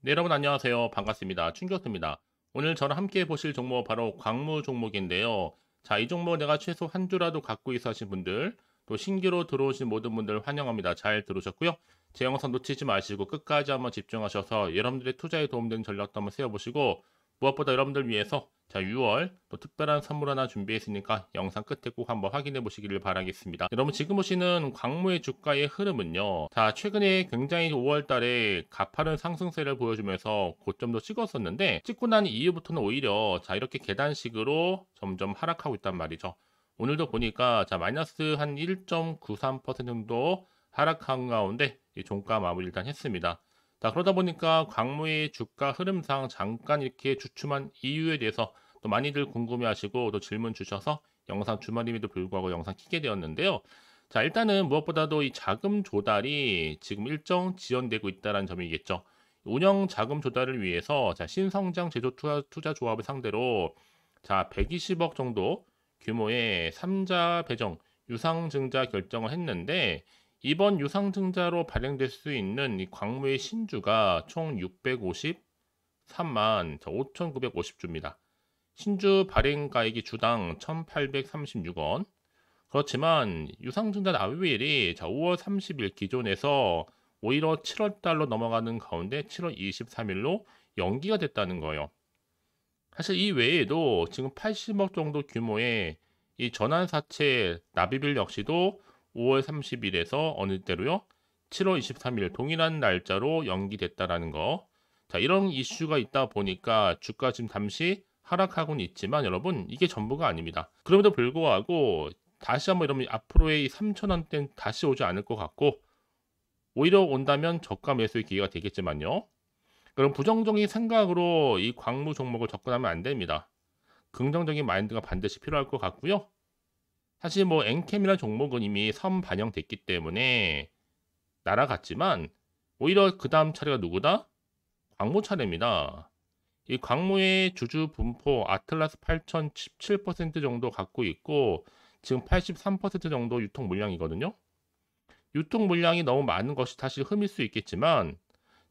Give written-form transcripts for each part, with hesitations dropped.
네, 여러분 안녕하세요. 반갑습니다. 충격입니다. 오늘 저랑 함께 보실 종목 바로 광무 종목인데요. 자, 이 종목 내가 최소 한 주라도 갖고 있어 하신 분들, 또 신규로 들어오신 모든 분들 환영합니다. 잘 들으셨고요. 제 영상 놓치지 마시고 끝까지 한번 집중하셔서 여러분들의 투자에 도움되는 전략도 한번 세워보시고 무엇보다 여러분들 위해서 자 6월 또 특별한 선물 하나 준비했으니까 영상 끝에 꼭 한번 확인해 보시기를 바라겠습니다. 여러분 지금 보시는 광무의 주가의 흐름은요. 자 최근에 굉장히 5월 달에 가파른 상승세를 보여주면서 고점도 찍었었는데 찍고 난 이후부터는 오히려 자 이렇게 계단식으로 점점 하락하고 있단 말이죠. 오늘도 보니까 자 마이너스 한 1.93% 정도 하락한 가운데 이 종가 마무리 일단 했습니다. 자, 그러다 보니까 광무의 주가 흐름상 잠깐 이렇게 주춤한 이유에 대해서 또 많이들 궁금해 하시고 또 질문 주셔서 영상 주말임에도 불구하고 영상 키게 되었는데요. 자, 일단은 무엇보다도 이 자금 조달이 지금 일정 지연되고 있다는 점이겠죠. 운영 자금 조달을 위해서 자, 신성장 제조 투자 조합을 상대로 자, 120억 정도 규모의 3자 배정 유상증자 결정을 했는데 이번 유상증자로 발행될 수 있는 이 광무의 신주가 총 653만 5,950주입니다. 신주 발행가액이 주당 1,836원. 그렇지만 유상증자 납입일이 5월 30일 기존에서 오히려 7월 달로 넘어가는 가운데 7월 23일로 연기가 됐다는 거예요. 사실 이 외에도 지금 80억 정도 규모의 이 전환사채 납입일 역시도 5월 30일에서 어느 때로요? 7월 23일 동일한 날짜로 연기됐다라는 거. 자, 이런 이슈가 있다 보니까 주가 지금 잠시 하락하고는 있지만 여러분 이게 전부가 아닙니다. 그럼에도 불구하고 다시 한번 이러면 앞으로의 3,000원대는 다시 오지 않을 것 같고 오히려 온다면 저가 매수의 기회가 되겠지만요. 그럼 부정적인 생각으로 이 광무 종목을 접근하면 안 됩니다. 긍정적인 마인드가 반드시 필요할 것 같고요. 사실 뭐 엔캠이라는 종목은 이미 선 반영됐기 때문에 날아갔지만 오히려 그 다음 차례가 누구다? 광무 차례입니다. 이 광무의 주주 분포 아틀라스 8천 17% 정도 갖고 있고 지금 83% 정도 유통 물량이거든요. 유통 물량이 너무 많은 것이 사실 흠일 수 있겠지만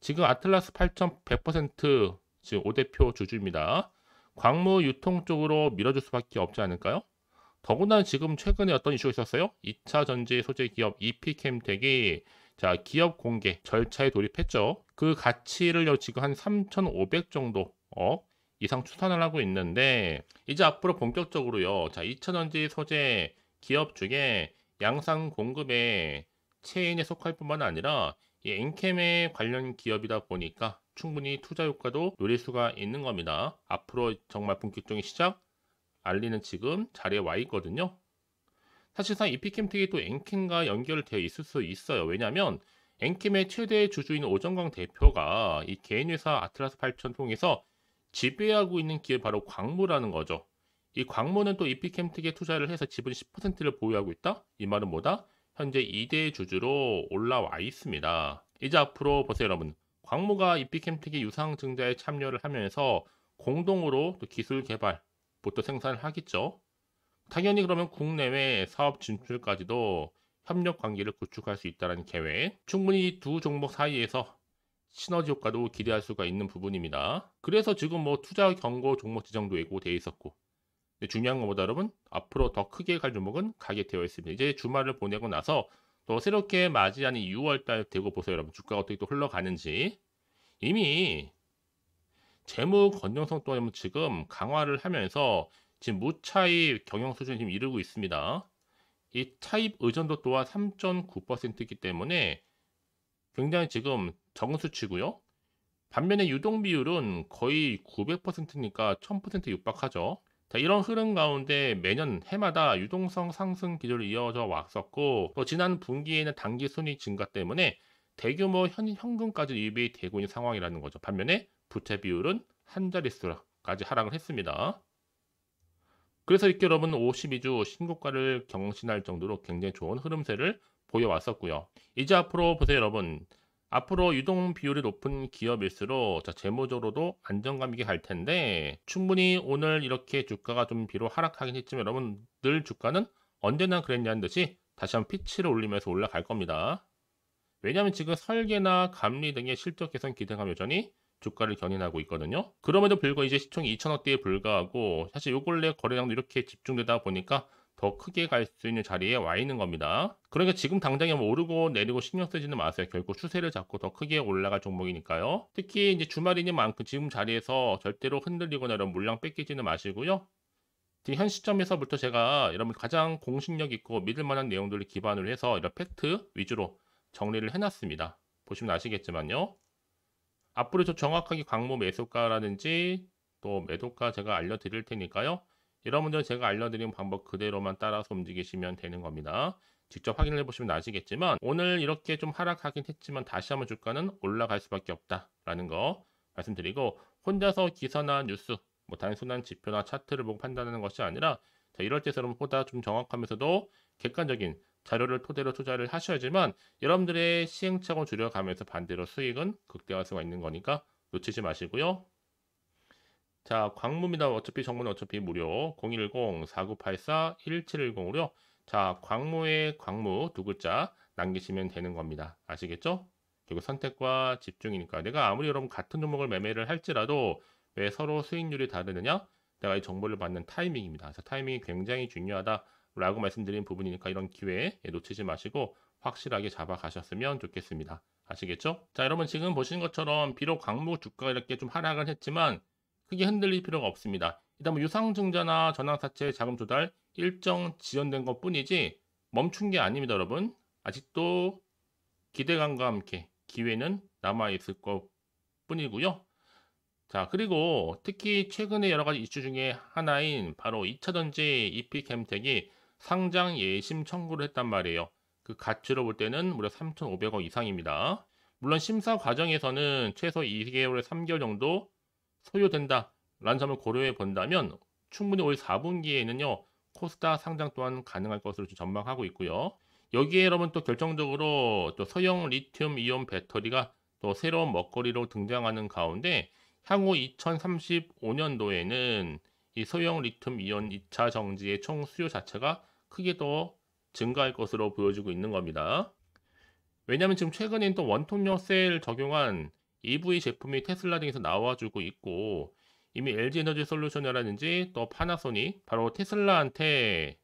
지금 아틀라스 8천 100% 지금 5대표 주주입니다. 광무 유통 쪽으로 밀어줄 수밖에 없지 않을까요? 더구나 지금 최근에 어떤 이슈가 있었어요? 2차 전지 소재 기업 EP캠텍이 자 기업 공개 절차에 돌입했죠. 그 가치를 지금 한 3,500 정도 이상 추산을 하고 있는데 이제 앞으로 본격적으로요. 자 2차 전지 소재 기업 중에 양산 공급에 체인에 속할 뿐만 아니라 이 엔캠에 관련 기업이다 보니까 충분히 투자 효과도 노릴 수가 있는 겁니다. 앞으로 정말 본격적인 시작 알리는 지금 자리에 와 있거든요. 사실상 이피캠텍이 또 엔캠과 연결되어 있을 수 있어요. 왜냐하면 엔캠의 최대 주주인 오정광 대표가 이 개인회사 아틀라스 8천 통해서 지배하고 있는 기업이 바로 광무라는 거죠. 이 광무는 또 이피캠텍에 투자를 해서 지분 10%를 보유하고 있다? 이 말은 뭐다? 현재 2대 주주로 올라와 있습니다. 이제 앞으로 보세요 여러분. 광무가 이피캠텍의 유상증자에 참여를 하면서 공동으로 또 기술 개발, 보트 생산을 하겠죠. 당연히 그러면 국내외 사업 진출까지도 협력 관계를 구축할 수 있다는 계획. 충분히 두 종목 사이에서 시너지 효과도 기대할 수가 있는 부분입니다. 그래서 지금 뭐 투자 경고 종목 지정도 예고되어 있었고 근데 중요한 것보다 여러분 앞으로 더 크게 갈 종목은 가게 되어 있습니다. 이제 주말을 보내고 나서 또 새롭게 맞이하는 6월달 되고 보세요 여러분 주가가 어떻게 또 흘러가는지 이미 재무 건전성 또한 지금 강화를 하면서 지금 무차입 경영 수준에 지금 이르고 있습니다. 이 차입 의존도 또한 3.9%이기 때문에 굉장히 지금 적은 수치고요. 반면에 유동 비율은 거의 900%니까 1000% 육박하죠. 자, 이런 흐름 가운데 매년 해마다 유동성 상승 기조를 이어져 왔었고 또 지난 분기에는 단기 순이익 증가 때문에 대규모 현금까지 유입이 되고 있는 상황이라는 거죠. 반면에 부채 비율은 한 자릿수까지 하락을 했습니다. 그래서 이렇게 여러분 52주 신고가를 경신할 정도로 굉장히 좋은 흐름세를 보여왔었고요. 이제 앞으로 보세요 여러분. 앞으로 유동 비율이 높은 기업일수록 재무적으로도 안정감 있게 갈 텐데 충분히 오늘 이렇게 주가가 좀 비록 하락하긴 했지만 여러분 늘 주가는 언제나 그랬냐는 듯이 다시 한번 피치를 올리면서 올라갈 겁니다. 왜냐하면 지금 설계나 감리 등의 실적 개선 기대감 여전히 주가를 견인하고 있거든요. 그럼에도 불구하고 이제 시총이 2천억대에 불과하고 사실 요 근래 거래량도 이렇게 집중되다 보니까 더 크게 갈 수 있는 자리에 와 있는 겁니다. 그러니까 지금 당장에 뭐 오르고 내리고 신경 쓰지는 마세요. 결국 추세를 잡고 더 크게 올라갈 종목이니까요. 특히 이제 주말이니만큼 지금 자리에서 절대로 흔들리거나 이런 물량 뺏기지는 마시고요. 현 시점에서부터 제가 여러분 가장 공신력 있고 믿을 만한 내용들을 기반으로 해서 이런 팩트 위주로 정리를 해놨습니다. 보시면 아시겠지만요. 앞으로 저 정확하게 광무 매수가라든지 또 매도가 제가 알려드릴 테니까요. 여러분들 제가 알려드린 방법 그대로만 따라서 움직이시면 되는 겁니다. 직접 확인을 해보시면 아시겠지만 오늘 이렇게 좀 하락하긴 했지만 다시 한번 주가는 올라갈 수밖에 없다라는 거 말씀드리고 혼자서 기사나 뉴스 뭐 단순한 지표나 차트를 보고 판단하는 것이 아니라 자, 이럴 때처럼 보다 좀 정확하면서도 객관적인 자료를 토대로 투자를 하셔야지만 여러분들의 시행착오 줄여가면서 반대로 수익은 극대화할 수가 있는 거니까 놓치지 마시고요. 자, 광무입니다. 어차피 정보는 어차피 무료 010-4984-1710으로요. 자, 광무의 광무 두 글자 남기시면 되는 겁니다. 아시겠죠? 결국 선택과 집중이니까 내가 아무리 여러분 같은 종목을 매매를 할지라도 왜 서로 수익률이 다르느냐? 내가 이 정보를 받는 타이밍입니다. 그래서 타이밍이 굉장히 중요하다라고 말씀드린 부분이니까 이런 기회에 놓치지 마시고 확실하게 잡아가셨으면 좋겠습니다. 아시겠죠? 자, 여러분 지금 보시는 것처럼 비록 광무 주가가 이렇게 좀 하락을 했지만 크게 흔들릴 필요가 없습니다. 일단 뭐 유상증자나 전환사채 자금 조달 일정 지연된 것 뿐이지 멈춘 게 아닙니다, 여러분. 아직도 기대감과 함께 기회는 남아있을 것 뿐이고요. 자, 그리고 특히 최근에 여러 가지 이슈 중에 하나인 바로 2차전지 EP캠텍이 상장 예심 청구를 했단 말이에요. 그 가치로 볼 때는 무려 3,500억 이상입니다. 물론 심사 과정에서는 최소 2개월에 3개월 정도 소요된다라는 점을 고려해 본다면 충분히 올 4분기에는요. 코스닥 상장 또한 가능할 것으로 전망하고 있고요. 여기에 여러분 또 결정적으로 또 소형 리튬 이온 배터리가 또 새로운 먹거리로 등장하는 가운데 향후 2035년도에는 이 소형 리튬 이온 2차 정지의 총 수요 자체가 크게 더 증가할 것으로 보여지고 있는 겁니다. 왜냐하면 지금 최근엔 또 원통력 셀 적용한 EV 제품이 테슬라 등에서 나와주고 있고 이미 LG에너지 솔루션이라든지 또 파나소닉 바로 테슬라한테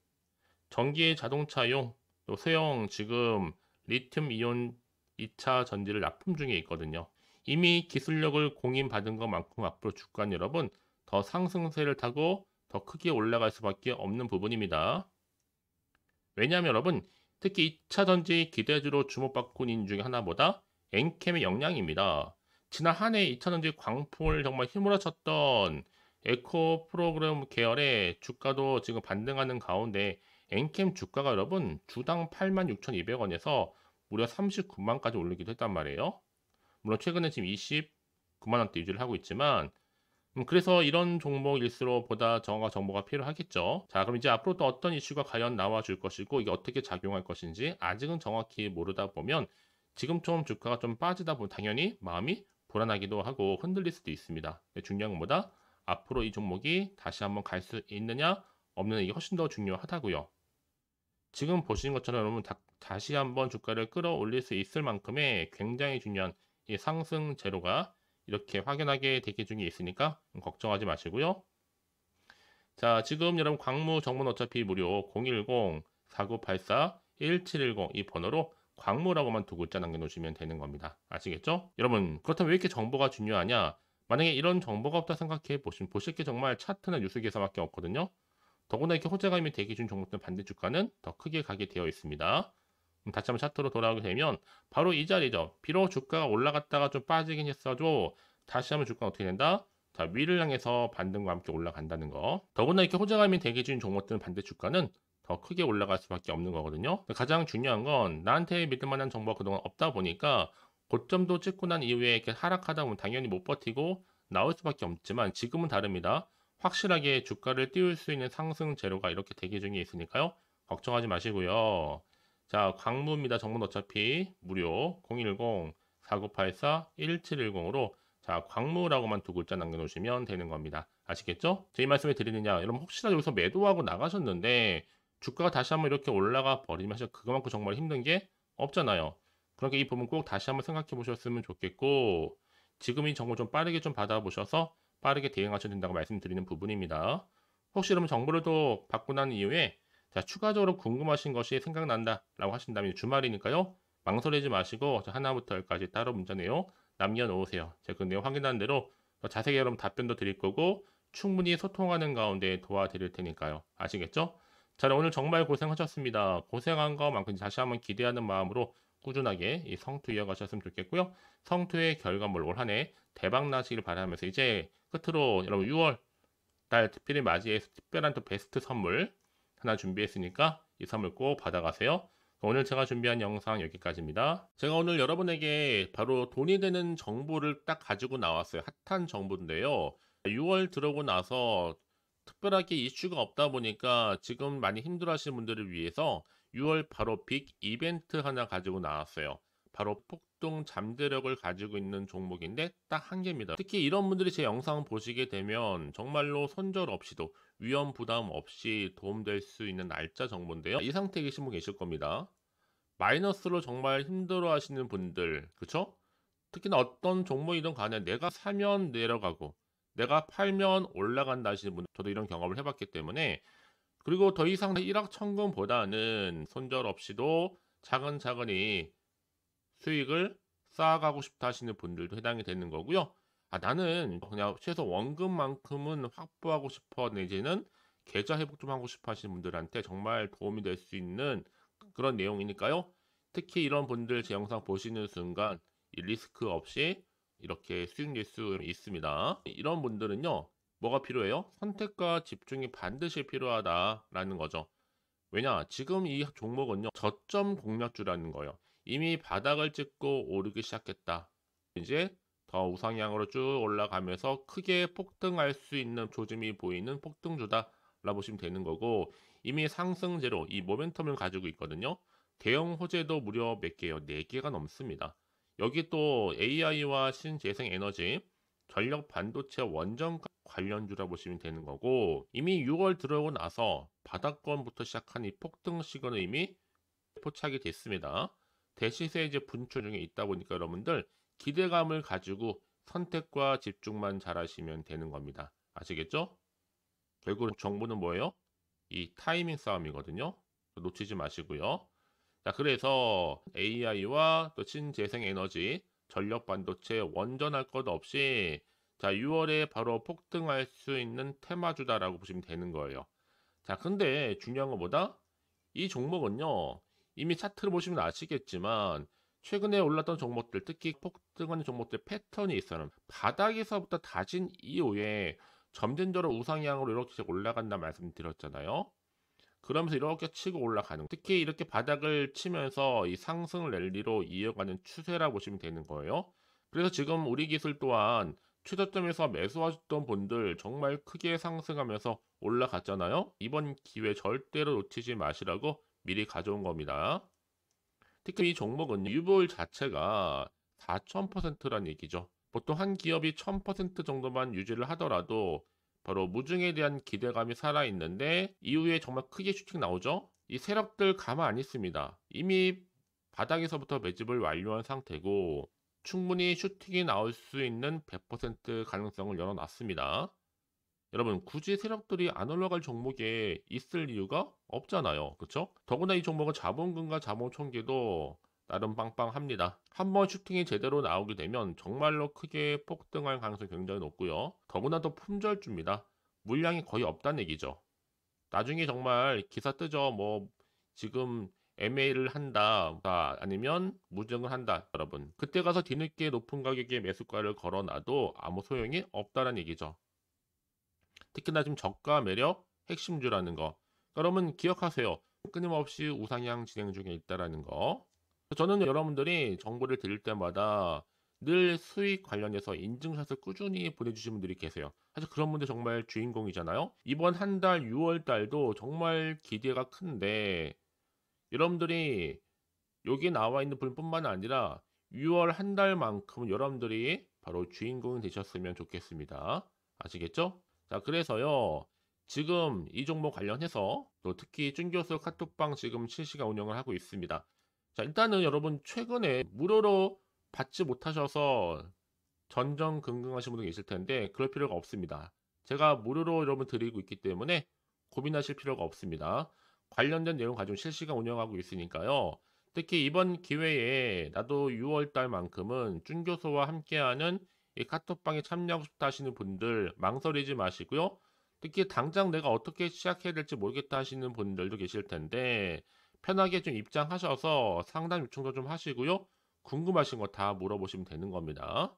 전기 자동차용 또 소형 지금 리튬 이온 2차 전지를 납품 중에 있거든요. 이미 기술력을 공인받은 것만큼 앞으로 주가는 여러분 더 상승세를 타고 더 크게 올라갈 수밖에 없는 부분입니다. 왜냐하면 여러분 특히 2차 전지 기대주로 주목받고 있는 중에 하나보다 엔캠의 역량입니다. 지난 한 해 2차 전지 광풍을 정말 휘몰아쳤던 에코 프로그램 계열의 주가도 지금 반등하는 가운데 엔캠 주가가 여러분 주당 86,200원에서 무려 39만까지 올리기도 했단 말이에요. 물론 최근에 지금 29만 원대 유지를 하고 있지만 그래서 이런 종목일수록 보다 정보가 필요하겠죠. 자, 그럼 이제 앞으로 또 어떤 이슈가 과연 나와줄 것이고 이게 어떻게 작용할 것인지 아직은 정확히 모르다 보면 지금처럼 주가가 좀 빠지다 보면 당연히 마음이 불안하기도 하고 흔들릴 수도 있습니다. 중요한 것보다 앞으로 이 종목이 다시 한번 갈 수 있느냐 없느냐 이게 훨씬 더 중요하다고요. 지금 보시는 것처럼 여러분 다시 한번 주가를 끌어올릴 수 있을 만큼의 굉장히 중요한 이 상승 재료가 이렇게 확연하게 대기 중에 있으니까 걱정하지 마시고요. 자, 지금 여러분 광무 정보는 어차피 무료 010-4984-1710 이 번호로 광무라고만 두 글자 남겨놓으시면 되는 겁니다. 아시겠죠? 여러분 그렇다면 왜 이렇게 정보가 중요하냐? 만약에 이런 정보가 없다 생각해 보실 게 정말 차트나 뉴스 기사밖에 없거든요. 더구나 이렇게 호재감이 대기 중 종목들 반대 주가는 더 크게 가게 되어 있습니다. 다시 한번 차트로 돌아오게 되면 바로 이 자리죠. 비록 주가가 올라갔다가 좀 빠지긴 했어도 다시 한번 주가가 어떻게 된다? 자, 위를 향해서 반등과 함께 올라간다는 거. 더구나 이렇게 호재감이 대기 중인 종목들은 반대 주가는 더 크게 올라갈 수밖에 없는 거거든요. 가장 중요한 건 나한테 믿을 만한 정보가 그동안 없다 보니까 고점도 찍고 난 이후에 이렇게 하락하다 보면 당연히 못 버티고 나올 수밖에 없지만 지금은 다릅니다. 확실하게 주가를 띄울 수 있는 상승 재료가 이렇게 대기 중에 있으니까요. 걱정하지 마시고요. 자, 광무입니다. 정보는 어차피 무료 010-4984-1710으로 자, 광무라고만 두 글자 남겨놓으시면 되는 겁니다. 아시겠죠? 제 이 말씀을 드리느냐? 여러분 혹시나 여기서 매도하고 나가셨는데 주가가 다시 한번 이렇게 올라가 버리면 사실 그거만큼 정말 힘든 게 없잖아요. 그러니까 이 부분 꼭 다시 한번 생각해 보셨으면 좋겠고 지금 이 정보 좀 빠르게 좀 받아보셔서 빠르게 대응하셔야 된다고 말씀드리는 부분입니다. 혹시 여러분 정보를 또 받고 난 이후에 자, 추가적으로 궁금하신 것이 생각난다라고 하신다면 주말이니까요. 망설이지 마시고 하나부터 열까지 따로 문자 내용 남겨놓으세요. 제가 그 내용 확인한 대로 더 자세히 여러분 답변도 드릴 거고 충분히 소통하는 가운데 도와드릴 테니까요. 아시겠죠? 자, 오늘 정말 고생하셨습니다. 고생한 것만큼 다시 한번 기대하는 마음으로 꾸준하게 이 성투 이어가셨으면 좋겠고요. 성투의 결과물 올 한 해 대박 나시길 바라면서 이제 끝으로 여러분 6월 달 특별히 맞이해서 특별한 또 베스트 선물 하나 준비했으니까 이 선물 꼭 받아가세요. 오늘 제가 준비한 영상 여기까지입니다. 제가 오늘 여러분에게 바로 돈이 되는 정보를 딱 가지고 나왔어요. 핫한 정보인데요. 6월 들어오고 나서 특별하게 이슈가 없다 보니까 지금 많이 힘들어하시는 분들을 위해서 6월 바로 빅 이벤트 하나 가지고 나왔어요. 바로 폭등 잠재력을 가지고 있는 종목인데 딱 한 개입니다. 특히 이런 분들이 제 영상 보시게 되면 정말로 손절 없이도 위험 부담 없이 도움될 수 있는 날짜 정보인데요. 이 상태에 계신 분 계실 겁니다. 마이너스로 정말 힘들어 하시는 분들, 그쵸? 특히나 어떤 종목이든 간에 내가 사면 내려가고 내가 팔면 올라간다 하시는 분들, 저도 이런 경험을 해봤기 때문에 그리고 더 이상 일확천금보다는 손절 없이도 차근차근히 수익을 쌓아가고 싶다 하시는 분들도 해당이 되는 거고요. 아, 나는 그냥 최소 원금만큼은 확보하고 싶어 내지는 계좌 회복 좀 하고 싶어 하시는 분들한테 정말 도움이 될 수 있는 그런 내용이니까요. 특히 이런 분들 제 영상 보시는 순간 이 리스크 없이 이렇게 수익 낼 수 있습니다. 이런 분들은요. 뭐가 필요해요? 선택과 집중이 반드시 필요하다라는 거죠. 왜냐? 지금 이 종목은요. 저점 공략주라는 거예요. 이미 바닥을 찍고 오르기 시작했다. 이제 더 우상향으로 쭉 올라가면서 크게 폭등할 수 있는 조짐이 보이는 폭등주다 라 보시면 되는 거고 이미 상승제로 이 모멘텀을 가지고 있거든요. 대형 호재도 무려 몇 개요? 4개가 넘습니다. 여기 또 AI와 신재생 에너지, 전력 반도체 원전 관련주라 보시면 되는 거고 이미 6월 들어오고 나서 바닥권부터 시작한 이 폭등 시그널 이미 포착이 됐습니다. 대시세 이제 분출 중에 있다 보니까 여러분들 기대감을 가지고 선택과 집중만 잘하시면 되는 겁니다. 아시겠죠? 결국 정보는 뭐예요? 이 타이밍 싸움이거든요. 놓치지 마시고요. 자, 그래서 AI와 또 신재생 에너지, 전력 반도체 원전할 것 없이 자, 6월에 바로 폭등할 수 있는 테마주다라고 보시면 되는 거예요. 자, 근데 중요한 것보다 이 종목은요. 이미 차트를 보시면 아시겠지만 최근에 올랐던 종목들, 특히 폭등하는 종목들 패턴이 있어요. 바닥에서부터 다진 이후에 점진적으로 우상향으로 이렇게 올라간다 말씀드렸잖아요. 그러면서 이렇게 치고 올라가는 특히 이렇게 바닥을 치면서 이 상승 랠리로 이어가는 추세라 보시면 되는 거예요. 그래서 지금 우리 기술 또한 최저점에서 매수하셨던 분들 정말 크게 상승하면서 올라갔잖아요. 이번 기회 절대로 놓치지 마시라고 미리 가져온 겁니다. 특히 이 종목은 유보율 자체가 4000%란 얘기죠. 보통 한 기업이 1000% 정도만 유지를 하더라도 바로 무중에 대한 기대감이 살아있는데 이후에 정말 크게 슈팅 나오죠. 이 세력들 가만 안 있습니다. 이미 바닥에서부터 매집을 완료한 상태고 충분히 슈팅이 나올 수 있는 100% 가능성을 열어놨습니다. 여러분 굳이 세력들이 안 올라갈 종목에 있을 이유가 없잖아요. 그쵸? 더구나 이 종목은 자본금과 자본 총계도 나름 빵빵합니다. 한번 슈팅이 제대로 나오게 되면 정말로 크게 폭등할 가능성이 굉장히 높고요. 더구나 또 품절주입니다. 물량이 거의 없다는 얘기죠. 나중에 정말 기사 뜨죠. 뭐 지금 MA를 한다 아니면 무증을 한다 여러분. 그때 가서 뒤늦게 높은 가격에 매수가를 걸어놔도 아무 소용이 없다는 얘기죠. 특히나 지금 저가 매력 핵심주라는 거. 여러분 기억하세요. 끊임없이 우상향 진행 중에 있다라는 거. 저는 여러분들이 정보를 드릴 때마다 늘 수익 관련해서 인증샷을 꾸준히 보내주시는 분들이 계세요. 사실 그런 분들 정말 주인공이잖아요. 이번 한 달 6월 달도 정말 기대가 큰데 여러분들이 여기 나와 있는 분뿐만 아니라 6월 한 달만큼 여러분들이 바로 주인공이 되셨으면 좋겠습니다. 아시겠죠? 자, 그래서요. 지금 이 종목 관련해서 또 특히 쭌교수 카톡방 지금 실시간 운영을 하고 있습니다. 자, 일단은 여러분 최근에 무료로 받지 못하셔서 전전긍긍하시는 분도 계실 텐데 그럴 필요가 없습니다. 제가 무료로 여러분 드리고 있기 때문에 고민하실 필요가 없습니다. 관련된 내용 가지고 실시간 운영하고 있으니까요. 특히 이번 기회에 나도 6월 달만큼은 준 교수와 함께하는 이 카톡방에 참여하고 싶다 하시는 분들 망설이지 마시고요. 특히 당장 내가 어떻게 시작해야 될지 모르겠다 하시는 분들도 계실 텐데 편하게 좀 입장하셔서 상담 요청도 좀 하시고요. 궁금하신 거 다 물어보시면 되는 겁니다.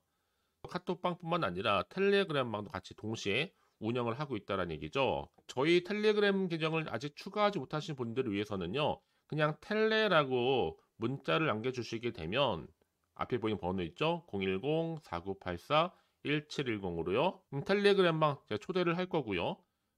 카톡방뿐만 아니라 텔레그램방도 같이 동시에 운영을 하고 있다는 얘기죠. 저희 텔레그램 계정을 아직 추가하지 못하신 분들을 위해서는요. 그냥 텔레라고 문자를 남겨주시게 되면 앞에 보이는 번호 있죠? 010-4984-1710으로요. 텔레그램방 제가 초대를 할 거고요.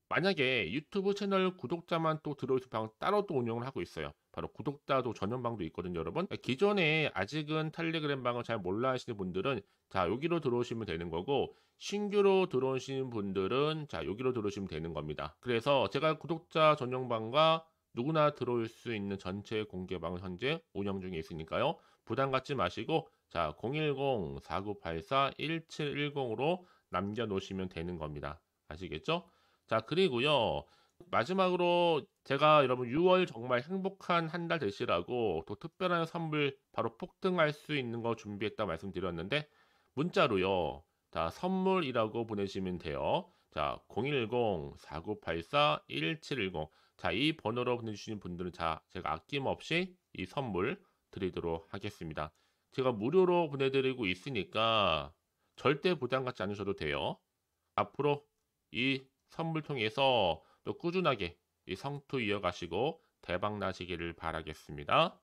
만약에 유튜브 채널 구독자만 또 들어오실 방 따로 또 운영을 하고 있어요. 바로 구독자도 전용방도 있거든요, 여러분. 기존에 아직은 텔레그램 방을 잘 몰라 하시는 분들은 자, 여기로 들어오시면 되는 거고 신규로 들어오시는 분들은 자, 여기로 들어오시면 되는 겁니다. 그래서 제가 구독자 전용방과 누구나 들어올 수 있는 전체 공개방을 현재 운영 중에 있으니까요. 부담 갖지 마시고 자, 010-4984-1710으로 남겨놓으시면 되는 겁니다. 아시겠죠? 자, 그리고요. 마지막으로 제가 여러분 6월 정말 행복한 한 달 되시라고 또 특별한 선물 바로 폭등할 수 있는 거 준비했다 말씀드렸는데 문자로요. 자, 선물이라고 보내시면 돼요. 자, 010-4984-1710. 자, 이 번호로 보내주시는 분들은 자, 제가 아낌없이 이 선물 드리도록 하겠습니다. 제가 무료로 보내드리고 있으니까 절대 부담 갖지 않으셔도 돼요. 앞으로 이 선물 통해서 또 꾸준하게 이 성투 이어가시고 대박 나시기를 바라겠습니다.